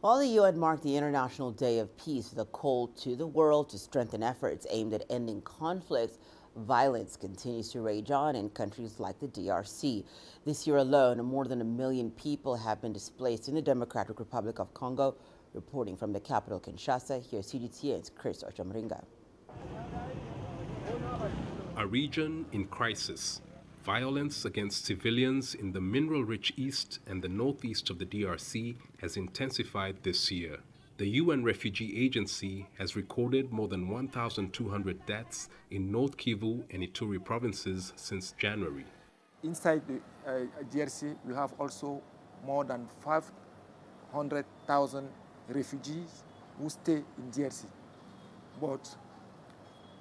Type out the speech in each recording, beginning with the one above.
While the UN marked the International Day of Peace with a call to the world to strengthen efforts aimed at ending conflicts, violence continues to rage on in countries like the DRC. This year alone, more than 1 million people have been displaced in the Democratic Republic of Congo. Reporting from the capital, Kinshasa, here's CGTN's Pierre Atchom. A region in crisis. Violence against civilians in the mineral-rich east and the northeast of the DRC has intensified this year. The UN Refugee Agency has recorded more than 1,200 deaths in North Kivu and Ituri provinces since January. Inside the DRC, we have also more than 500,000 refugees who stay in DRC. But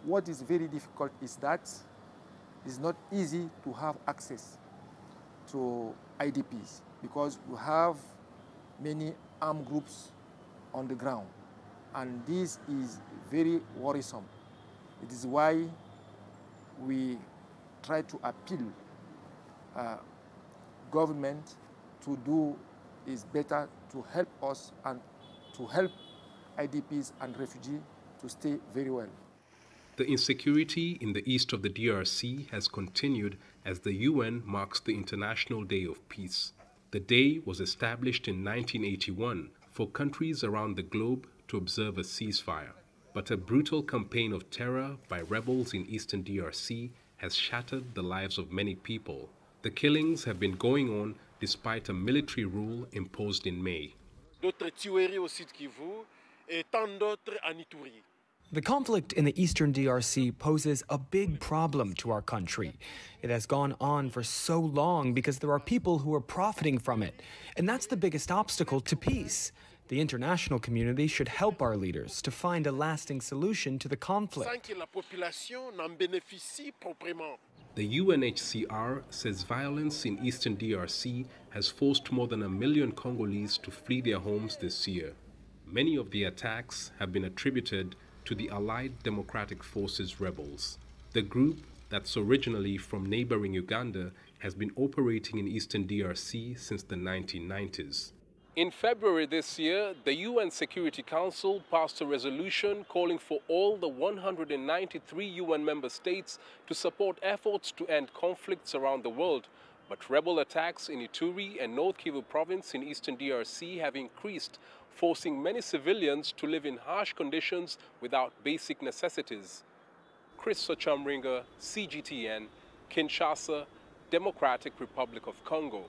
what is very difficult is that it's not easy to have access to IDPs because you have many armed groups on the ground, and this is very worrisome. It is why we try to appeal government to do is better to help us and to help IDPs and refugees to stay very well. The insecurity in the east of the DRC has continued as the UN marks the International Day of Peace. The day was established in 1981 for countries around the globe to observe a ceasefire. But a brutal campaign of terror by rebels in eastern DRC has shattered the lives of many people. The killings have been going on despite a military rule imposed in May. D'autres tueries au Sud Kivu et tant d'autres en Ituri. The conflict in the eastern DRC poses a big problem to our country. It has gone on for so long because there are people who are profiting from it. And that's the biggest obstacle to peace. The international community should help our leaders to find a lasting solution to the conflict. The UNHCR says violence in eastern DRC has forced more than 1 million Congolese to flee their homes this year. Many of the attacks have been attributed to the Allied Democratic Forces rebels. The group, that's originally from neighboring Uganda, has been operating in eastern DRC since the 1990s. In February this year, the UN Security Council passed a resolution calling for all the 193 UN member states to support efforts to end conflicts around the world. But rebel attacks in Ituri and North Kivu province in eastern DRC have increased, forcing many civilians to live in harsh conditions without basic necessities. Pierre Atchom, CGTN, Kinshasa, Democratic Republic of Congo.